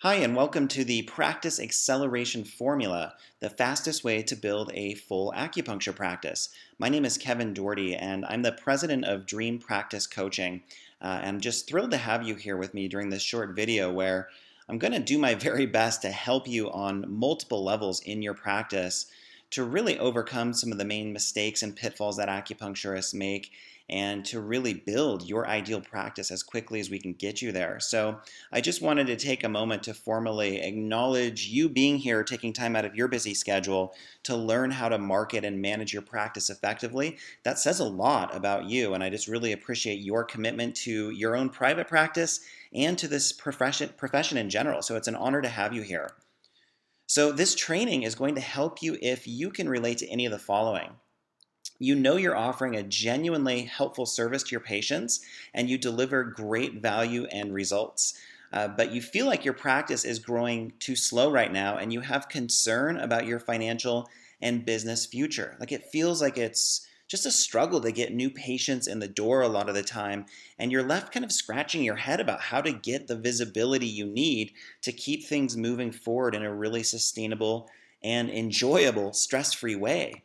Hi, and welcome to the Practice Acceleration Formula, the fastest way to build a full acupuncture practice. My name is Kevin Doherty, and I'm the president of Dream Practice Coaching. And I'm just thrilled to have you here with me during this short video where I'm going to do my very best to help you on multiple levels in your practice to really overcome some of the main mistakes and pitfalls that acupuncturists make and to really build your ideal practice as quickly as we can get you there. So I just wanted to take a moment to formally acknowledge you being here, taking time out of your busy schedule to learn how to market and manage your practice effectively. That says a lot about you, and I just really appreciate your commitment to your own private practice and to this profession in general. So it's an honor to have you here. So this training is going to help you if you can relate to any of the following. You know you're offering a genuinely helpful service to your patients and you deliver great value and results. But you feel like your practice is growing too slow right now and you have concern about your financial and business future. Like it feels like it's just a struggle to get new patients in the door a lot of the time, and you're left kind of scratching your head about how to get the visibility you need to keep things moving forward in a really sustainable and enjoyable, stress-free way.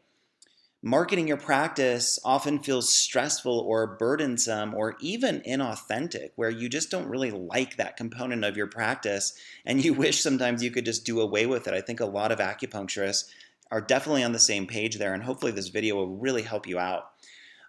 Marketing your practice often feels stressful or burdensome or even inauthentic, where you just don't really like that component of your practice and you wish sometimes you could just do away with it. I think a lot of acupuncturists are definitely on the same page there, and hopefully this video will really help you out.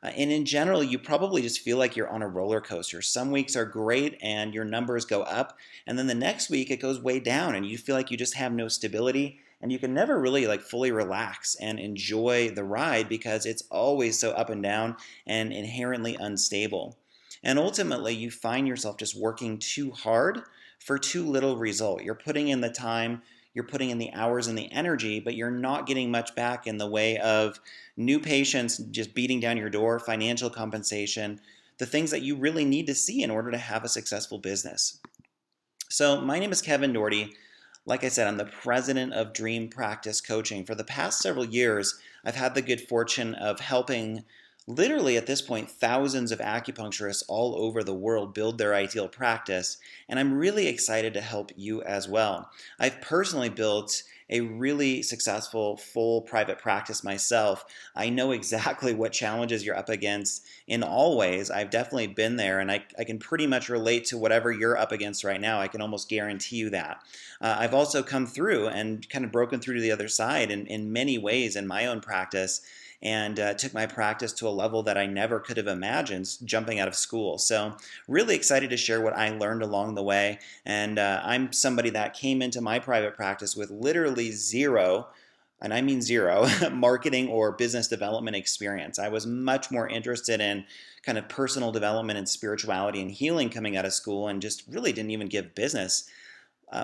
And in general, you probably just feel like you're on a roller coaster. Some weeks are great and your numbers go up, and then the next week it goes way down and you feel like you just have no stability and you can never really fully relax and enjoy the ride because it's always so up and down and inherently unstable. And ultimately, you find yourself just working too hard for too little result. You're putting in the time, you're putting in the hours and the energy, but you're not getting much back in the way of new patients just beating down your door, financial compensation, the things that you really need to see in order to have a successful business. So my name is Kevin Doherty. Like I said, I'm the president of Dream Practice Coaching. For the past several years, I've had the good fortune of helping literally at this point thousands of acupuncturists all over the world build their ideal practice, and I'm really excited to help you as well. I've personally built a really successful full private practice myself. I know exactly what challenges you're up against in all ways. I've definitely been there, and I can pretty much relate to whatever you're up against right now. I can almost guarantee you that. I've also come through and kind of broken through to the other side in many ways in my own practice, and took my practice to a level that I never could have imagined jumping out of school. So really excited to share what I learned along the way. And I'm somebody that came into my private practice with literally zero, and I mean zero, marketing or business development experience. I was much more interested in kind of personal development and spirituality and healing coming out of school, and just really didn't even give business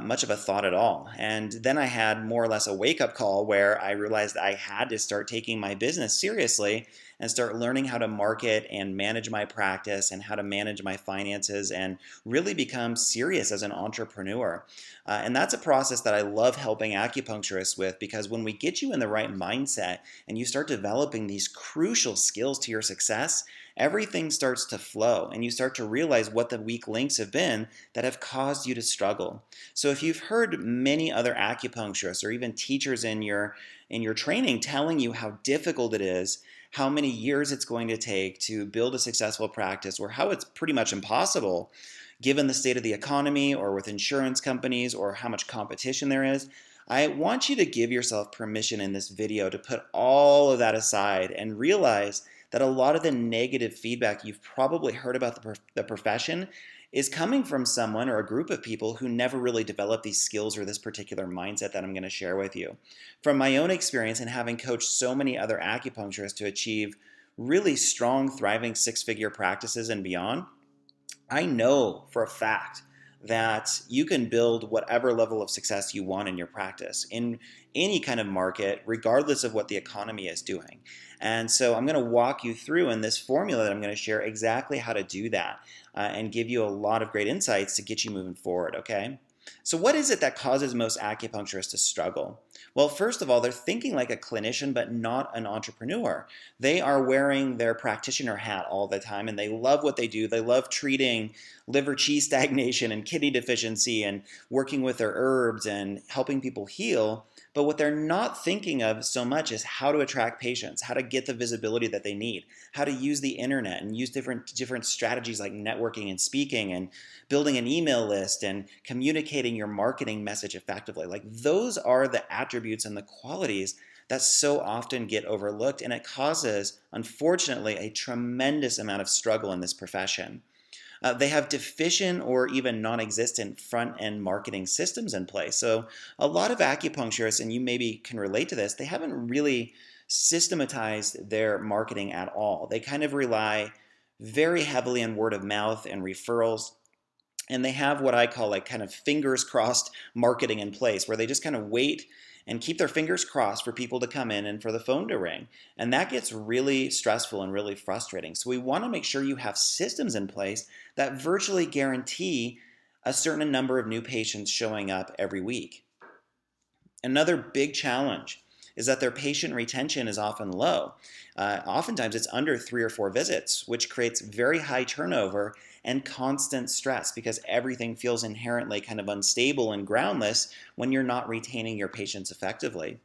much of a thought at all. And then I had more or less a wake-up call where I realized I had to start taking my business seriously and start learning how to market and manage my practice and how to manage my finances and really become serious as an entrepreneur. And that's a process that I love helping acupuncturists with, because when we get you in the right mindset and you start developing these crucial skills to your success, everything starts to flow and you start to realize what the weak links have been that have caused you to struggle. So if you've heard many other acupuncturists or even teachers in your training telling you how difficult it is, how many years it's going to take to build a successful practice, or how it's pretty much impossible given the state of the economy or with insurance companies or how much competition there is, I want you to give yourself permission in this video to put all of that aside and realize that a lot of the negative feedback you've probably heard about the profession is coming from someone or a group of people who never really developed these skills or this particular mindset that I'm going to share with you. From my own experience and having coached so many other acupuncturists to achieve really strong, thriving six-figure practices and beyond, I know for a fact that you can build whatever level of success you want in your practice in any kind of market, regardless of what the economy is doing. And so I'm going to walk you through in this formula that I'm going to share exactly how to do that and give you a lot of great insights to get you moving forward, okay? So what is it that causes most acupuncturists to struggle? Well, first of all, they're thinking like a clinician, but not an entrepreneur. They are wearing their practitioner hat all the time, and they love what they do. They love treating liver qi stagnation and kidney deficiency and working with their herbs and helping people heal. But what they're not thinking of so much is how to attract patients, how to get the visibility that they need, how to use the internet and use different strategies like networking and speaking and building an email list and communicating your marketing message effectively. Like those are the attributes and the qualities that so often get overlooked, and it causes, unfortunately, a tremendous amount of struggle in this profession. They have deficient or even non-existent front-end marketing systems in place. So a lot of acupuncturists, and you maybe can relate to this, they haven't really systematized their marketing at all. They kind of rely very heavily on word of mouth and referrals. And they have what I call like kind of fingers crossed marketing in place, where they just kind of wait and keep their fingers crossed for people to come in and for the phone to ring. And that gets really stressful and really frustrating. So we want to make sure you have systems in place that virtually guarantee a certain number of new patients showing up every week. Another big challenge is that their patient retention is often low. Oftentimes it's under 3 or 4 visits, which creates very high turnover and constant stress because everything feels inherently kind of unstable and groundless when you're not retaining your patients effectively.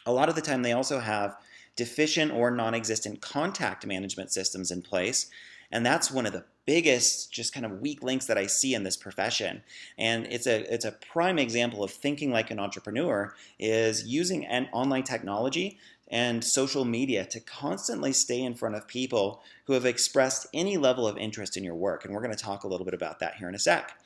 A lot of the time they also have deficient or non-existent contact management systems in place, and that's one of the biggest just kind of weak links that I see in this profession. And it's a prime example of thinking like an entrepreneur is using an online technology and social media to constantly stay in front of people who have expressed any level of interest in your work. And we're going to talk a little bit about that here in a sec.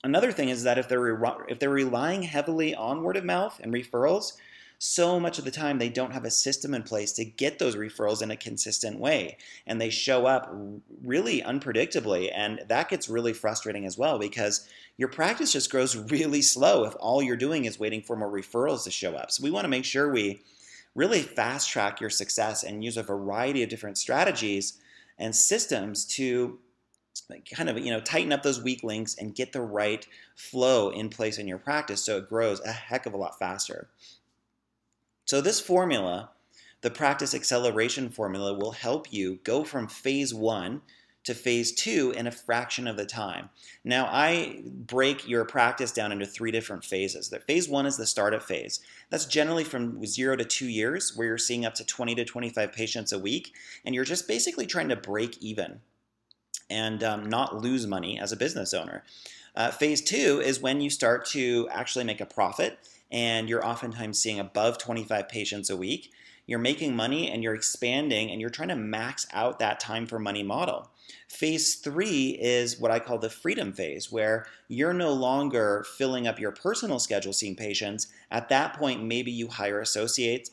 Another thing is that if they're relying heavily on word of mouth and referrals, so much of the time they don't have a system in place to get those referrals in a consistent way, and they show up really unpredictably, and that gets really frustrating as well because your practice just grows really slow if all you're doing is waiting for more referrals to show up. So we want to make sure we really fast track your success and use a variety of different strategies and systems to kind of tighten up those weak links and get the right flow in place in your practice so it grows a heck of a lot faster. So this formula, the practice acceleration formula, will help you go from phase 1 to phase 2 in a fraction of the time. Now, I break your practice down into 3 different phases. Phase 1 is the startup phase. That's generally from 0 to 2 years, where you're seeing up to 20 to 25 patients a week, and you're just basically trying to break even and not lose money as a business owner. Phase 2 is when you start to actually make a profit, and you're oftentimes seeing above 25 patients a week. You're making money and you're expanding and you're trying to max out that time for money model. Phase 3 is what I call the freedom phase, where you're no longer filling up your personal schedule seeing patients. At that point, maybe you hire associates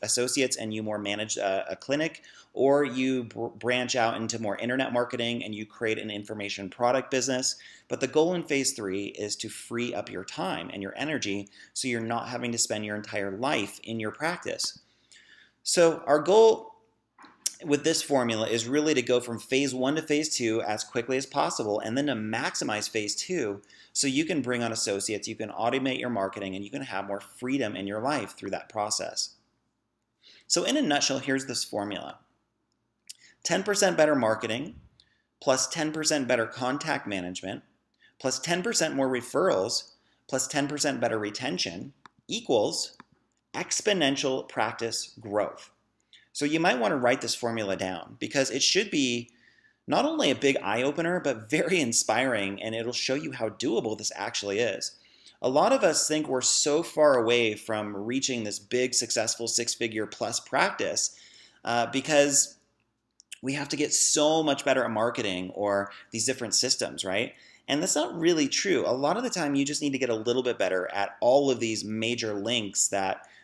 and you more manage a clinic, or you branch out into more internet marketing and you create an information product business. But the goal in phase 3 is to free up your time and your energy so you're not having to spend your entire life in your practice. So our goal with this formula is really to go from phase 1 to phase 2 as quickly as possible, and then to maximize phase 2 so you can bring on associates, you can automate your marketing, and you can have more freedom in your life through that process. So in a nutshell, here's this formula. 10% better marketing, plus 10% better contact management, plus 10% more referrals, plus 10% better retention equals exponential practice growth. So you might want to write this formula down because it should be not only a big eye-opener, but very inspiring, and it'll show you how doable this actually is. A lot of us think we're so far away from reaching this big, successful 6-figure plus practice because we have to get so much better at marketing or these different systems, right? And that's not really true. A lot of the time, you just need to get a little bit better at all of these major links,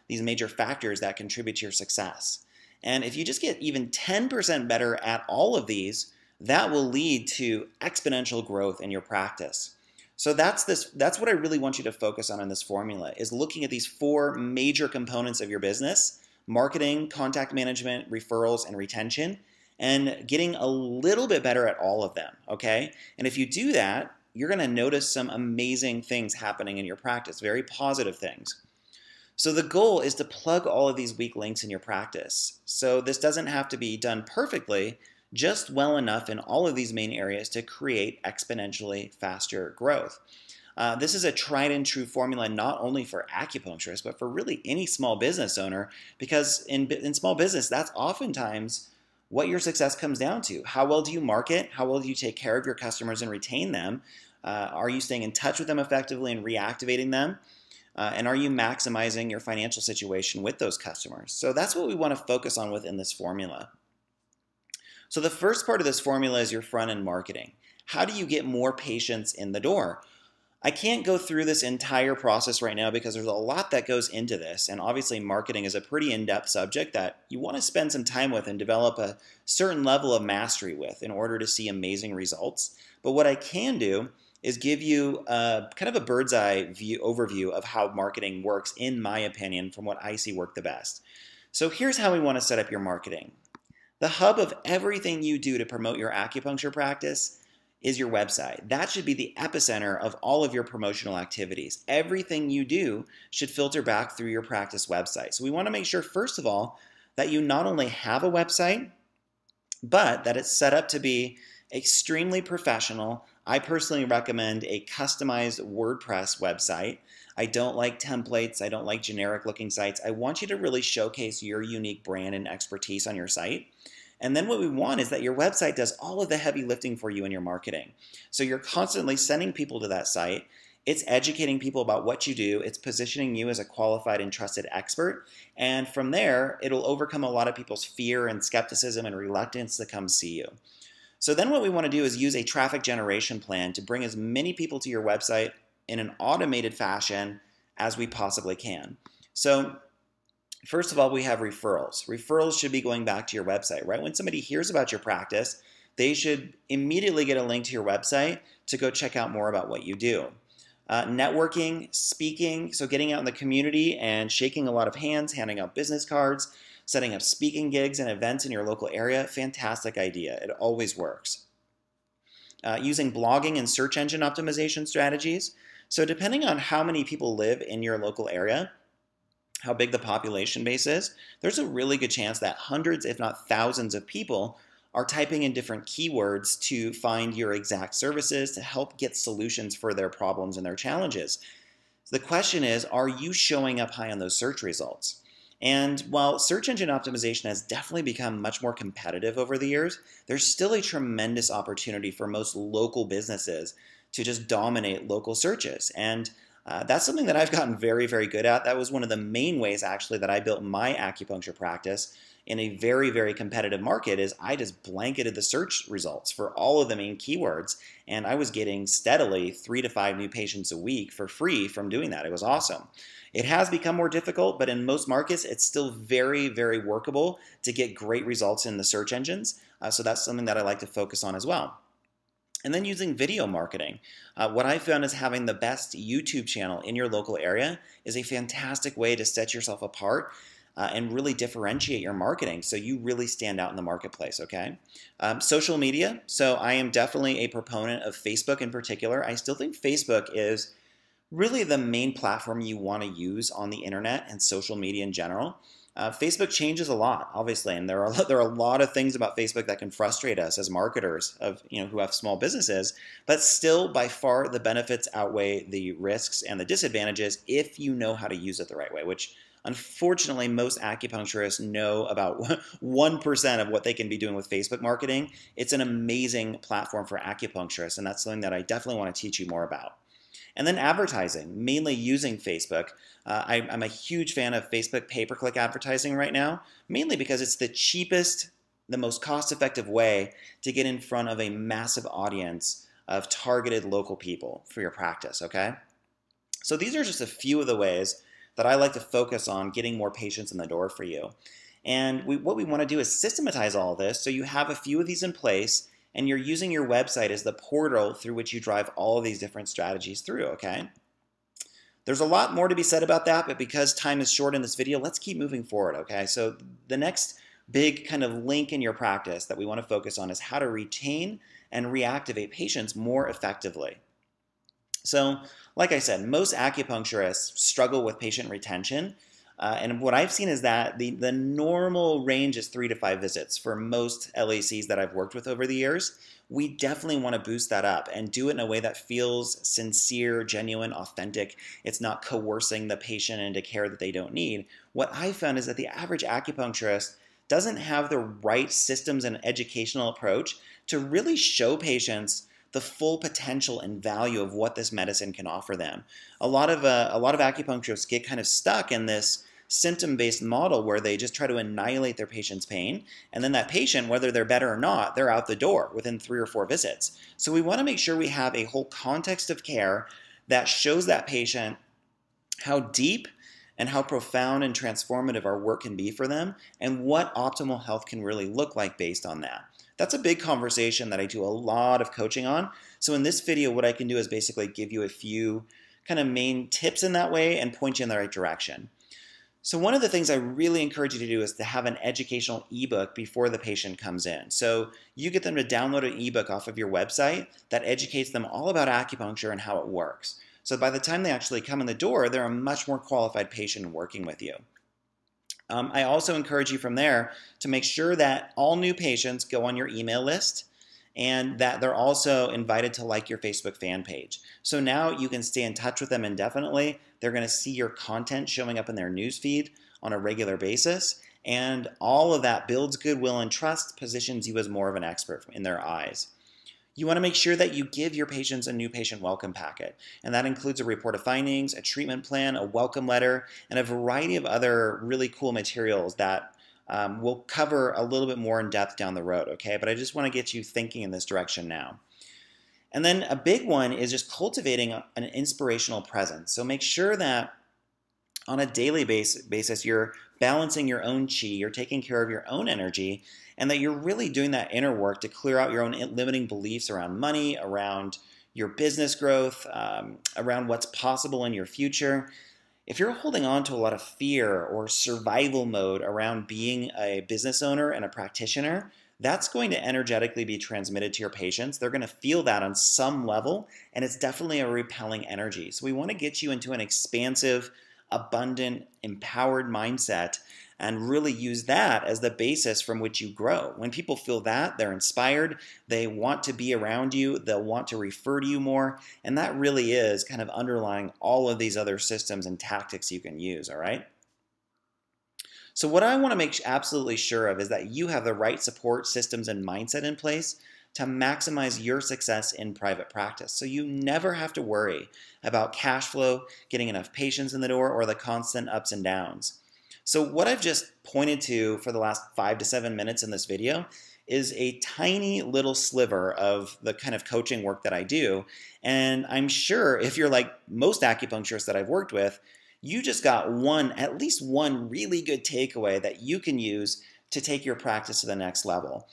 these major factors that contribute to your success. And if you just get even 10% better at all of these, that will lead to exponential growth in your practice. So that's what I really want you to focus on in this formula, is looking at these 4 major components of your business: marketing, contact management, referrals, and retention, and getting a little bit better at all of them, okay? And if you do that, you're going to notice some amazing things happening in your practice, very positive things. So the goal is to plug all of these weak links in your practice. So this doesn't have to be done perfectly, just well enough in all of these main areas to create exponentially faster growth. This is a tried and true formula not only for acupuncturists, but for really any small business owner, because in small business, that's oftentimes what your success comes down to. How well do you market? How well do you take care of your customers and retain them? Are you staying in touch with them effectively and reactivating them? And are you maximizing your financial situation with those customers? So that's what we want to focus on within this formula. So the first part of this formula is your front-end marketing. How do you get more patients in the door? I can't go through this entire process right now because there's a lot that goes into this, and obviously marketing is a pretty in-depth subject that you want to spend some time with and develop a certain level of mastery with in order to see amazing results. But what I can do is give you kind of a bird's eye view overview of how marketing works, in my opinion, from what I see work the best. So here's how we want to set up your marketing. The hub of everything you do to promote your acupuncture practice is your website. That should be the epicenter of all of your promotional activities. Everything you do should filter back through your practice website. So we want to make sure, first of all, that you not only have a website, but that it's set up to be extremely professional. I personally recommend a customized WordPress website. I don't like templates. I don't like generic looking sites. I want you to really showcase your unique brand and expertise on your site. And then what we want is that your website does all of the heavy lifting for you in your marketing. So you're constantly sending people to that site. It's educating people about what you do. It's positioning you as a qualified and trusted expert. And from there, it'll overcome a lot of people's fear and skepticism and reluctance to come see you. So then what we want to do is use a traffic generation plan to bring as many people to your website in an automated fashion as we possibly can. So first of all, we have referrals. Referrals should be going back to your website, right? When somebody hears about your practice, they should immediately get a link to your website to go check out more about what you do. Networking, speaking, so getting out in the community and shaking a lot of hands, handing out business cards, setting up speaking gigs and events in your local area, fantastic idea. It always works. Using blogging and search engine optimization strategies. So depending on how many people live in your local area, how big the population base is, there's a really good chance that hundreds, if not thousands of people are typing in different keywords to find your exact services to help get solutions for their problems and their challenges. So the question is, are you showing up high on those search results? And while search engine optimization has definitely become much more competitive over the years, there's still a tremendous opportunity for most local businesses to just dominate local searches. And that's something that I've gotten very, very good at. That was one of the main ways, actually, that I built my acupuncture practice in a very, very competitive market. Is I just blanketed the search results for all of the main keywords, and I was getting steadily 3 to 5 new patients a week for free from doing that. It was awesome. It has become more difficult, but in most markets, it's still very, very workable to get great results in the search engines. So that's something that I like to focus on as well. And then using video marketing. What I found is having the best YouTube channel in your local area is a fantastic way to set yourself apart and really differentiate your marketing so you really stand out in the marketplace, okay? Social media. So I am definitely a proponent of Facebook in particular. I still think Facebook is really the main platform you want to use on the internet and social media in general. Facebook changes a lot, obviously, and there are a lot of things about Facebook that can frustrate us as marketers who have small businesses. But still, by far, the benefits outweigh the risks and the disadvantages if you know how to use it the right way. Which, unfortunately, most acupuncturists know about 1% of what they can be doing with Facebook marketing. It's an amazing platform for acupuncturists, and that's something that I definitely want to teach you more about. And then advertising, mainly using Facebook. I'm a huge fan of Facebook pay-per-click advertising right now, mainly because it's the cheapest, the most cost-effective way to get in front of a massive audience of targeted local people for your practice, okay? So these are just a few of the ways that I like to focus on getting more patients in the door for you. And what we want to do is systematize all of this so you have a few of these in place and you're using your website as the portal through which you drive all of these different strategies through, okay? There's a lot more to be said about that, but because time is short in this video, let's keep moving forward, okay? So the next big kind of link in your practice that we want to focus on is how to retain and reactivate patients more effectively. So, like I said, most acupuncturists struggle with patient retention. And what I've seen is that the normal range is 3 to 5 visits for most LACs that I've worked with over the years. We definitely want to boost that up and do it in a way that feels sincere, genuine, authentic. It's not coercing the patient into care that they don't need. What I found is that the average acupuncturist doesn't have the right systems and educational approach to really show patients the full potential and value of what this medicine can offer them. A lot of acupuncturists get kind of stuck in this symptom-based model where they just try to annihilate their patient's pain, and then that patient, whether they're better or not, they're out the door within 3 or 4 visits. So we want to make sure we have a whole context of care that shows that patient how deep and how profound and transformative our work can be for them, and what optimal health can really look like based on that. That's a big conversation that I do a lot of coaching on. So in this video, what I can do is basically give you a few kind of main tips in that way and point you in the right direction. So one of the things I really encourage you to do is to have an educational ebook before the patient comes in. So you get them to download an ebook off of your website that educates them all about acupuncture and how it works. So by the time they actually come in the door, they're a much more qualified patient working with you. I also encourage you from there to make sure that all new patients go on your email list and that they're also invited to like your Facebook fan page. So now you can stay in touch with them indefinitely. They're going to see your content showing up in their newsfeed on a regular basis, and all of that builds goodwill and trust, positions you as more of an expert in their eyes. You want to make sure that you give your patients a new patient welcome packet, and that includes a report of findings, a treatment plan, a welcome letter, and a variety of other really cool materials that we'll cover a little bit more in depth down the road, okay? But I just want to get you thinking in this direction now. And then a big one is just cultivating an inspirational presence. So make sure that on a daily basis, you're balancing your own chi, you're taking care of your own energy, and that you're really doing that inner work to clear out your own limiting beliefs around money, around your business growth, around what's possible in your future. If you're holding on to a lot of fear or survival mode around being a business owner and a practitioner, that's going to energetically be transmitted to your patients. They're going to feel that on some level, and it's definitely a repelling energy. So we want to get you into an expansive, abundant, empowered mindset and really use that as the basis from which you grow. When people feel that, they're inspired, they want to be around you, they'll want to refer to you more, and that really is kind of underlying all of these other systems and tactics you can use, all right? So what I want to make absolutely sure of is that you have the right support systems and mindset in place to maximize your success in private practice. So you never have to worry about cash flow, getting enough patients in the door, or the constant ups and downs. So what I've just pointed to for the last 5 to 7 minutes in this video is a tiny little sliver of the kind of coaching work that I do. And I'm sure if you're like most acupuncturists that I've worked with, you just got at least one really good takeaway that you can use to take your practice to the next level.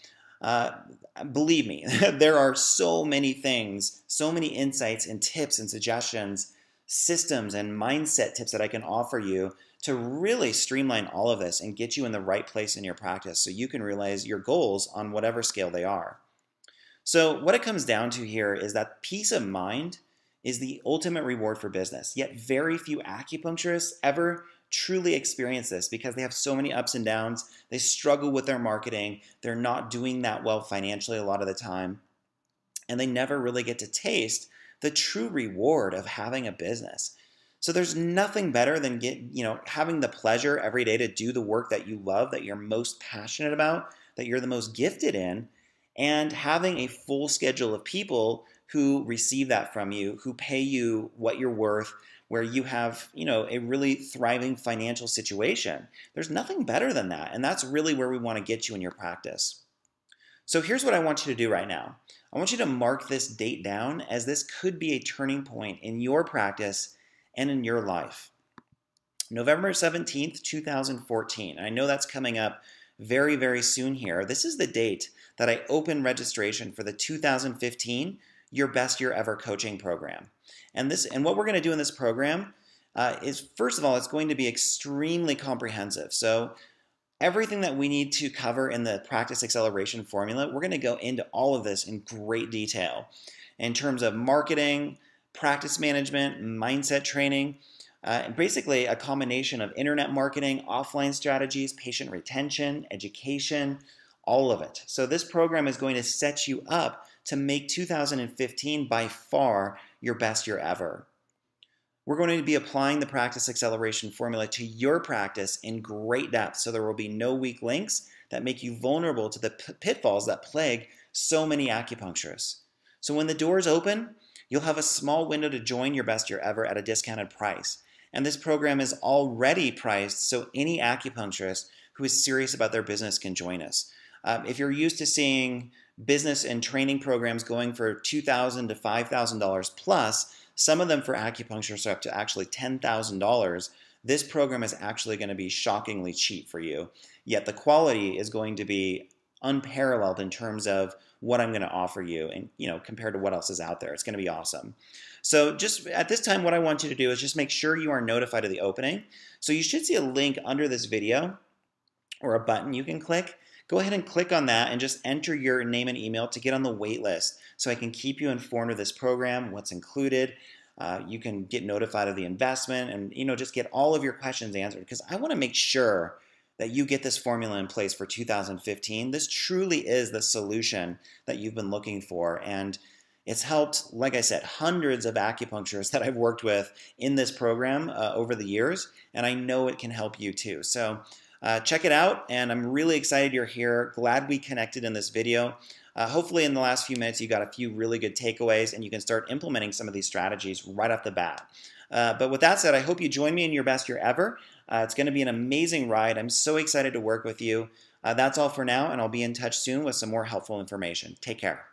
Believe me, there are so many things, so many insights and tips and suggestions, systems and mindset tips that I can offer you to really streamline all of this and get you in the right place in your practice so you can realize your goals on whatever scale they are. So what it comes down to here is that peace of mind is the ultimate reward for business, yet very few acupuncturists ever truly experience this because they have so many ups and downs. They struggle with their marketing. They're not doing that well financially a lot of the time, and they never really get to taste the true reward of having a business. So there's nothing better than having the pleasure every day to do the work that you love, that you're most passionate about, that you're the most gifted in, and having a full schedule of people who receive that from you, who pay you what you're worth, where you have, a really thriving financial situation. There's nothing better than that, and that's really where we want to get you in your practice. So here's what I want you to do right now. I want you to mark this date down, as this could be a turning point in your practice and in your life. November 17th, 2014. I know that's coming up very, very soon here. This is the date that I open registration for the 2015 Your Best Year Ever coaching program. And what we're going to do in this program is, first of all, it's going to be extremely comprehensive. So everything that we need to cover in the practice acceleration formula, we're going to go into all of this in great detail in terms of marketing, practice management, mindset training, and basically a combination of internet marketing, offline strategies, patient retention, education, all of it. So this program is going to set you up to make 2015 by far your best year ever. We're going to be applying the practice acceleration formula to your practice in great depth, so there will be no weak links that make you vulnerable to the pitfalls that plague so many acupuncturists. So when the doors open, you'll have a small window to join your best year ever at a discounted price. And this program is already priced so any acupuncturist who is serious about their business can join us. If you're used to seeing business and training programs going for $2,000 to $5,000 plus, some of them for acupuncturists are up to actually $10,000, this program is actually going to be shockingly cheap for you. Yet the quality is going to be unparalleled in terms of what I'm going to offer you, and compared to what else is out there. It's going to be awesome. So just at this time, what I want you to do is just make sure you are notified of the opening. So you should see a link under this video or a button you can click. Go ahead and click on that and just enter your name and email to get on the wait list so I can keep you informed of this program, what's included. You can get notified of the investment and just get all of your questions answered, because I want to make sure that you get this formula in place for 2015. This truly is the solution that you've been looking for, and it's helped, like I said, hundreds of acupuncturists that I've worked with in this program over the years, and I know it can help you too. So check it out, and I'm really excited you're here. Glad we connected in this video. Hopefully in the last few minutes you got a few really good takeaways and you can start implementing some of these strategies right off the bat. But with that said, I hope you join me in your best year ever. It's going to be an amazing ride. I'm so excited to work with you. That's all for now, and I'll be in touch soon with some more helpful information. Take care.